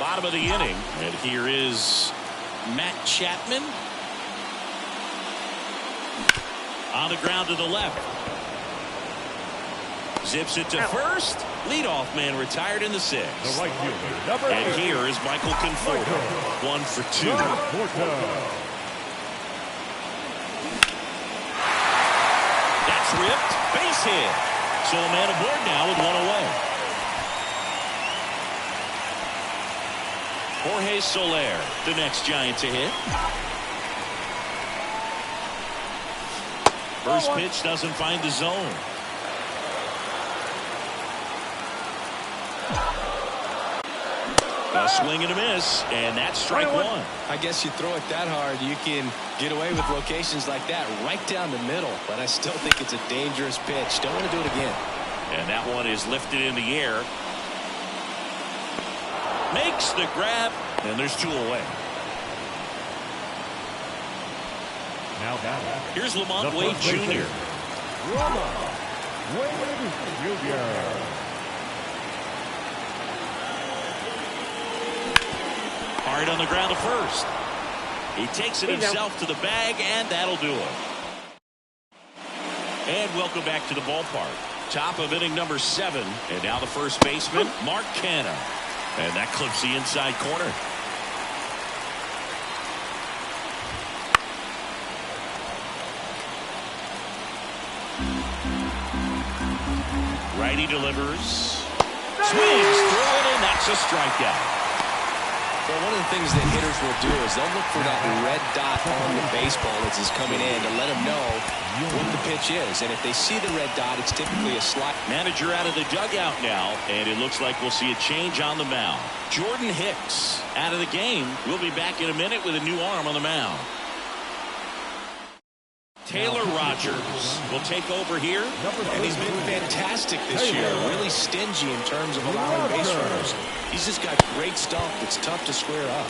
Bottom of the inning. And here is Matt Chapman. On the ground to the left. Zips it to first. Leadoff man retired in the sixth. The right fielder, number 8. And here is Michael Conforto. 1 for 2. That's ripped. Base hit. So a man aboard now with 1 away. Jorge Soler, the next Giant to hit. First pitch doesn't find the zone. A swing and a miss, and that's strike 1. I guess you throw it that hard, you can get away with locations like that right down the middle, but I still think it's a dangerous pitch. Don't want to do it again. And that one is lifted in the air. Makes the grab, and there's 2 away. Now here's Lamont Wade Jr. Wade Jr. Hard on the ground to first. He takes it himself to the bag, and that'll do it. And welcome back to the ballpark. Top of inning number 7. And now the first baseman, Mark Canha. And that clips the inside corner. Righty delivers. Swings through it, and that's a strikeout. Well, one of the things that hitters will do is they'll look for that red dot on the baseball as it's coming in to let them know what the pitch is. And if they see the red dot, it's typically a slide. Manager out of the dugout now, and it looks like we'll see a change on the mound. Jordan Hicks out of the game. We'll be back in a minute with a new arm on the mound. Taylor Rogers will take over here. And he's been fantastic this year. Really stingy in terms of allowing base runners. He's just got great stuff that's tough to square up.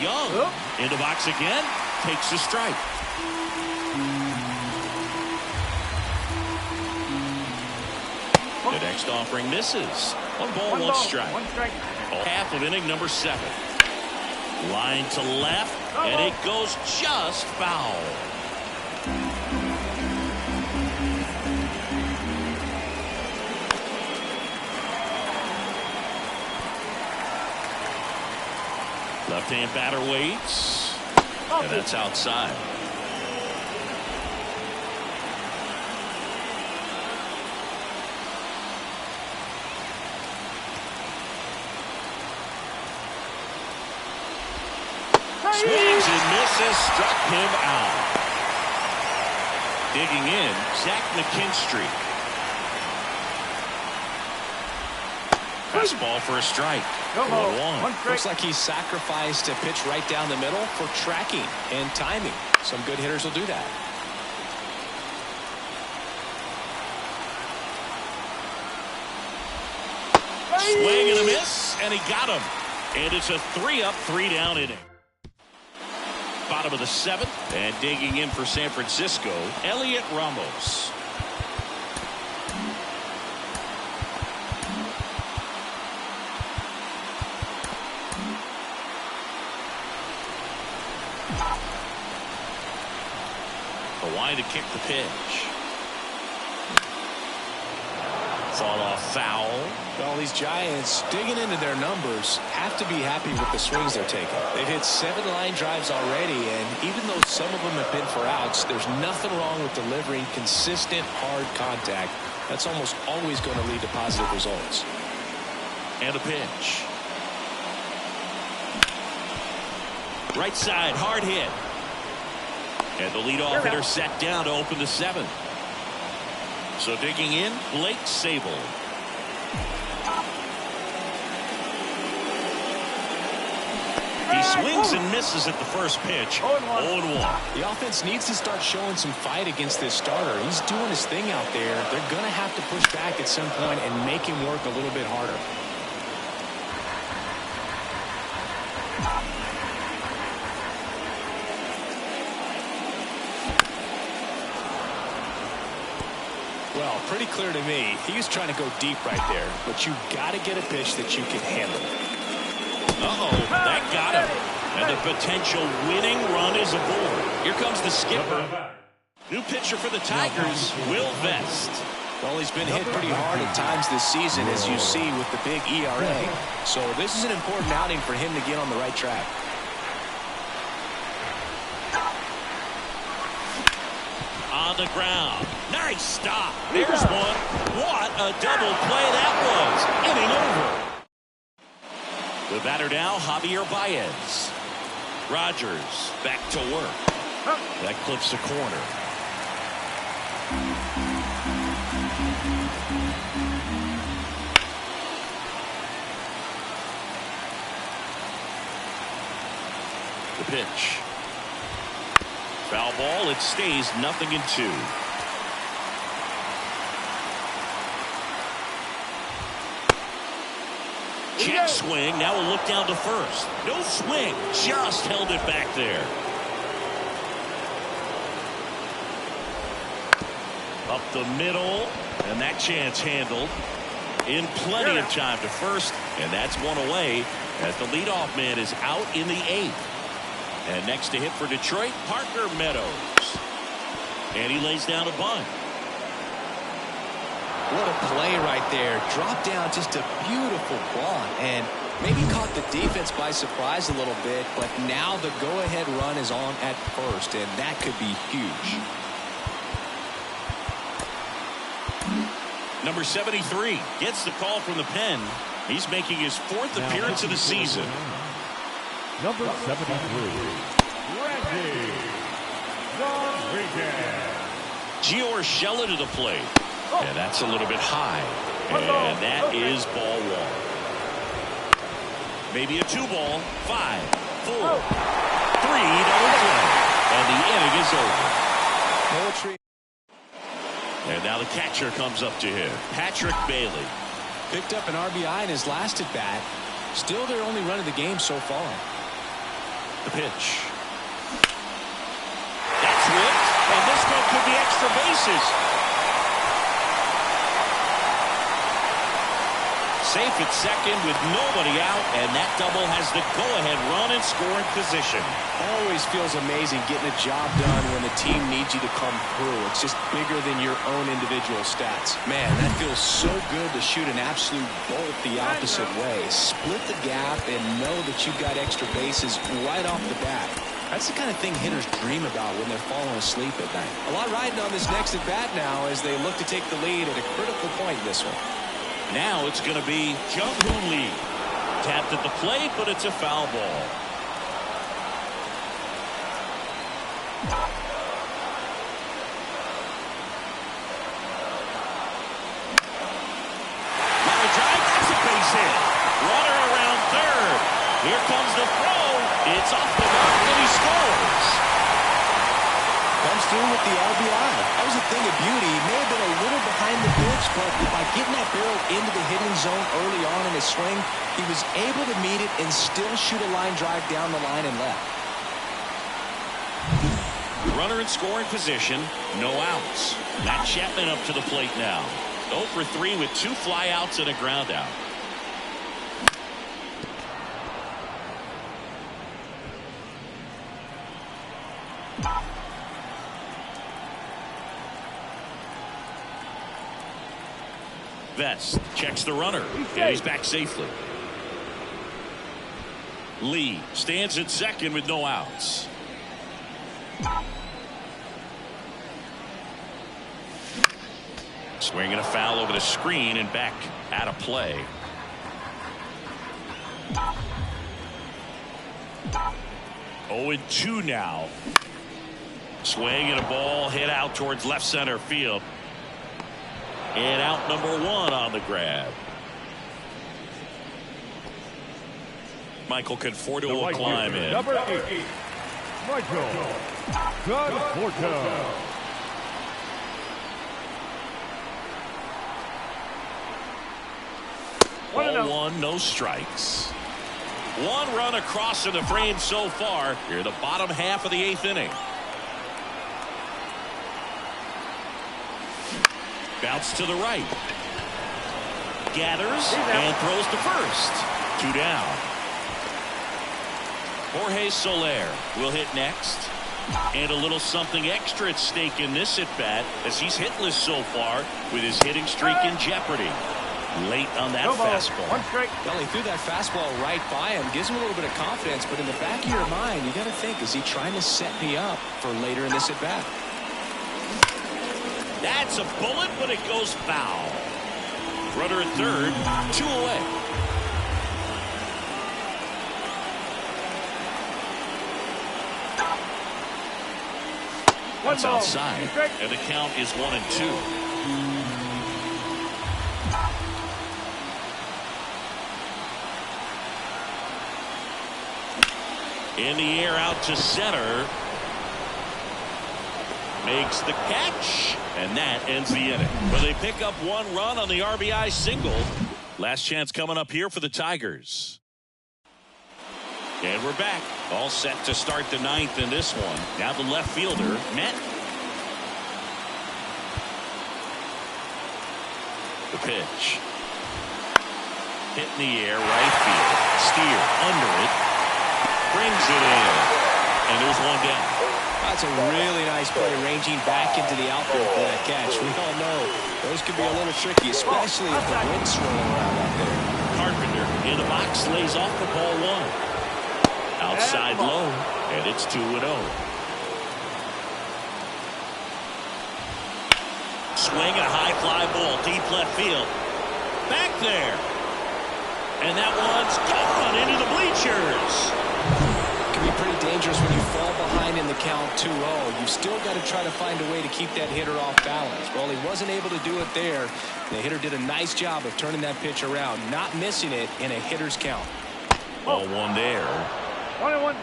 Young in the box again. Takes a strike. The next offering misses. 1 ball, 1 strike. Half of inning number 7. Line to left, and it goes just foul. Left-hand batter waits, and that's outside. Swings and misses, struck him out. Digging in, Zach McKinstry. Fastball for a strike. 1-1. Looks like he sacrificed a pitch right down the middle for tracking and timing. Some good hitters will do that. Swing and a miss, and he got him. And it's a 3-up, 3-down inning. Bottom of the 7th, and digging in for San Francisco, Elliot Ramos. Kawhi to kick the pitch. Fall off foul. Well, these Giants digging into their numbers have to be happy with the swings they're taking. They've hit 7 line drives already, and even though some of them have been for outs, there's nothing wrong with delivering consistent, hard contact. That's almost always going to lead to positive results. And a pitch. Right side, hard hit. And the leadoff hitter set down to open the 7th. So digging in, Blake Sabol. He swings and misses at the first pitch. 0-1. The offense needs to start showing some fight against this starter. He's doing his thing out there. They're going to have to push back at some point and make him work a little bit harder. Well, pretty clear to me. He was trying to go deep right there, but you got to get a pitch that you can handle. Uh-oh, that got him. And the potential winning run is aboard. Here comes the skipper. New pitcher for the Tigers, Will Vest. Well, he's been hit pretty hard at times this season, as you see with the big ERA. So this is an important outing for him to get on the right track. On the ground. Nice stop. There's one. What a double play that was. Inning over. The batter now, Javier Baez. Rogers back to work. That clips the corner. The pitch. Foul ball. It stays 0-2. Check swing. Now a look down to first. No swing. Just held it back there. Up the middle. And that chance handled. In plenty of time to first. And that's one away as the leadoff man is out in the 8th. And next to hit for Detroit, Parker Meadows. And he lays down a bunt. What a play right there. Dropped down just a beautiful bunt. And maybe caught the defense by surprise a little bit. But now the go-ahead run is on at first. And that could be huge. Number 73 gets the call from the pen. He's making his 4th appearance of the season. Number 73, Randy Rodriguez. Gio Urshela to the plate. And that's a little bit high. And that is ball 1. Maybe a 2-ball. 5, 4, 3, double play. And the inning is over. Poetry. And now the catcher comes up to him. Patrick Bailey. Picked up an RBI in his last at bat. Still their only run of the game so far. The pitch. That's whipped. And this one could be extra bases. Safe at second with nobody out, and that double has the go-ahead run in scoring position. Always feels amazing getting a job done when the team needs you to come through. It's just bigger than your own individual stats. Man, that feels so good to shoot an absolute bolt the opposite way. Split the gap and know that you've got extra bases right off the bat. That's the kind of thing hitters dream about when they're falling asleep at night. A lot riding on this next at bat now as they look to take the lead at a critical point in this one. Now it's going to be Jung-Hoo Lee. Tapped at the plate, but it's a foul ball. Line drive, that's a base hit. Runner around third. Here comes the throw. It's off the mark, and he scores. Comes through with the RBI. That was a thing of beauty. He may have been a little behind the pitch, but by getting that barrel into the hitting zone early on in his swing, he was able to meet it and still shoot a line drive down the line and left. Runner in scoring position, no outs. Matt Chapman up to the plate now. 0 for 3 with 2 flyouts and a ground out. Vest checks the runner, and he's back safely. Lee stands at second with no outs. Swinging a foul over the screen and back out of play. Oh, 2 now. Swing and a ball hit out towards left center field. And out number 1 on the grab. Michael Conforto will climb in. Number 8, Michael Conforto. 1-1, no strikes. 1 run across in the frame so far. Here, the bottom half of the 8th inning. Bounce to the right. Gathers and throws to first. 2 down. Jorge Soler will hit next. And a little something extra at stake in this at-bat as he's hitless so far with his hitting streak in jeopardy. Late on that fastball. Well, he threw that fastball right by him. Gives him a little bit of confidence, but in the back of your mind, you got to think, is he trying to set me up for later in this at-bat? That's a bullet, but it goes foul. Runner at third, 2 away. That's outside, and the count is 1-2. In the air out to center. Makes the catch, and that ends the inning. But they pick up 1 run on the RBI single. Last chance coming up here for the Tigers. And we're back. All set to start the 9th in this one. Now the left fielder, Met. The pitch. Hit in the air, right field. Steer under it. Brings it in. And there's 1 down. That's a really nice play, ranging back into the outfield for that catch. We all know those could be a little tricky, especially if the wind's swirling around out there. Carpenter in the box lays off the ball 1. Outside low, and it's 2-0. Swing and a high fly ball, deep left field. Back there. And that one's gone into the bleachers. Can be pretty dangerous when you fall behind in the count 2-0. You've still got to try to find a way to keep that hitter off balance. Well, he wasn't able to do it there. The hitter did a nice job of turning that pitch around, not missing it in a hitter's count. Ball 1 there. 1-1.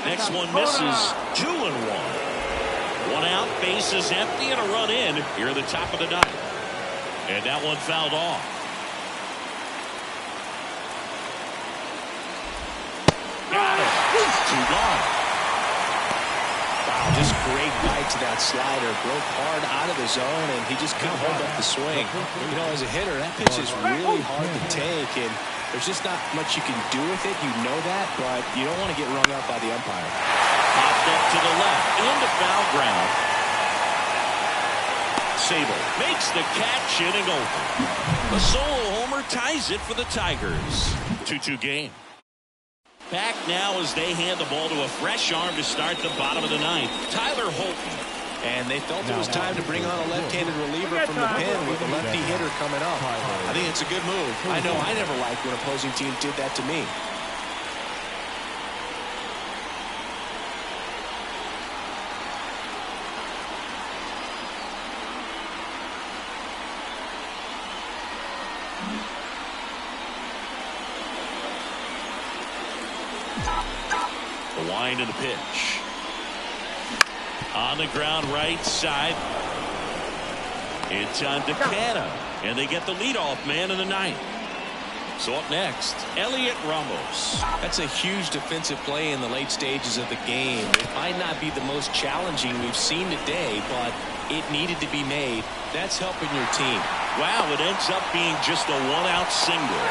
Next one misses. 2-1. 1 out, bases empty, and a run in here at the top of the 9th. And that one fouled off. Got it. 2 gone. Wow, just great bite to that slider. Broke hard out of the zone, and he just couldn't hold up the swing. You know, as a hitter, that pitch is really hard to take, and there's just not much you can do with it. You know that, but you don't want to get rung up by the umpire. Popped up to the left, into foul ground. Sable makes the catch, inning over. A solo homer ties it for the Tigers. 2-2 game. Back now as they hand the ball to a fresh arm to start the bottom of the 9th. Tyler Holton. And they felt it was time to bring on a left-handed reliever from the pen with a lefty hitter coming up. I think it's a good move. I know I never liked when opposing teams did that to me. The wind and the pitch. On the ground right side. It's on Decana. And they get the leadoff man in the 9th. So up next, Elliot Ramos. That's a huge defensive play in the late stages of the game. It might not be the most challenging we've seen today, but it needed to be made. That's helping your team. Wow, it ends up being just a 1-out single.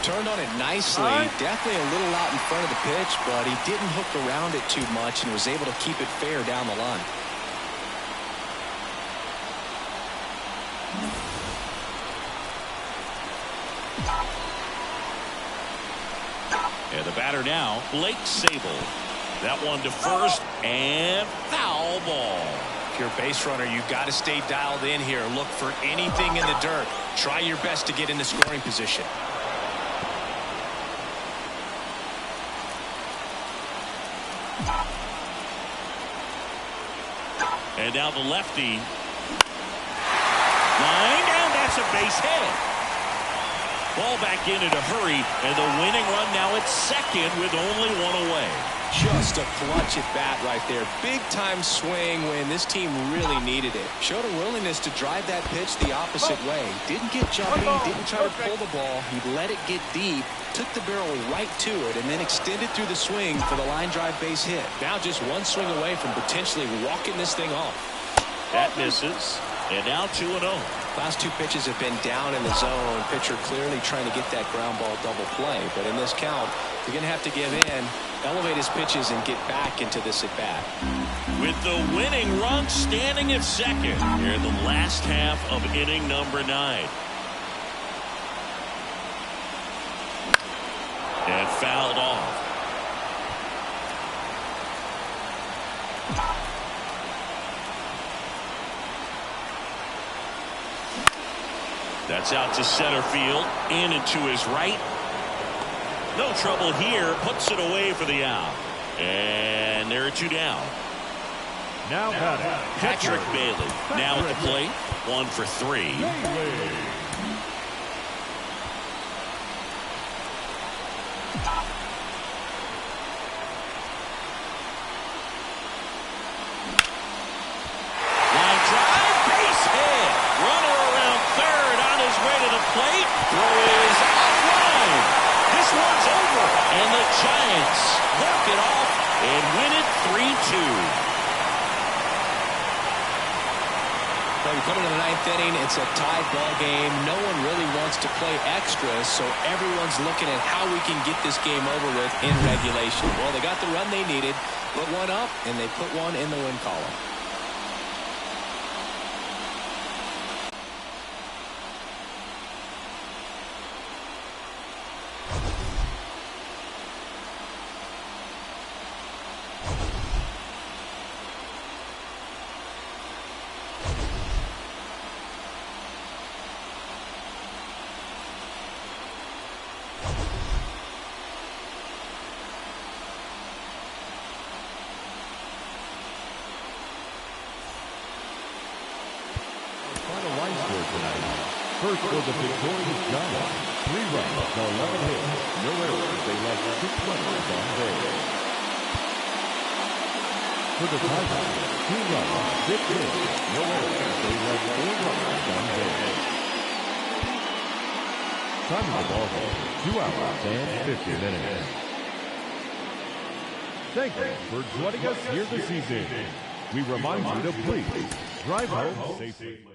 Turned on it nicely. Definitely a little out in front of the pitch, but he didn't hook around it too much and was able to keep it fair down the line. And the batter now, Blake Sable. That one to first, and foul ball. If you're a base runner, you've got to stay dialed in here. Look for anything in the dirt. Try your best to get in the scoring position. And now the lefty. Line, and that's a base hit. Ball back in a hurry, and the winning run now at second with only one away. Just a clutch at bat right there. Big time swing when this team really needed it. Showed a willingness to drive that pitch the opposite way. Didn't get jumpy, didn't try to pull the ball. He let it get deep, took the barrel right to it, and then extended through the swing for the line drive base hit. Now just one swing away from potentially walking this thing off. That misses, and now 2-0. Last two pitches have been down in the zone. Pitcher clearly trying to get that ground ball double play. But in this count, you're going to have to give in, elevate his pitches, and get back into this at bat. With the winning run standing at second here in the last half of inning number 9. And fouled off. That's out to center field, in and to his right. No trouble here, puts it away for the out. And there are 2 down. Now Patrick Bailey now at the plate, 1 for 3. Line drive, base hit. Runner around third on his way to the plate. Throw is offline. This one's over, and the Giants walk it off and win it 3-2. Well, you come into the 9th inning, it's a tied ball game. No one really wants to play extra, so everyone's looking at how we can get this game over with in regulation. Well, they got the run they needed, put one up, and they put one in the win column. Final line score tonight. First for the victorious Giants. 3 runs, 11 hits, no errors. They left 6 runners on base. For the Tigers, 2 runs, 6 hits, no errors. They left 4 runners on base. Time of the ball game, 2 hours and 50 minutes. Thank you for joining us here this evening. We remind you to please drive home safely.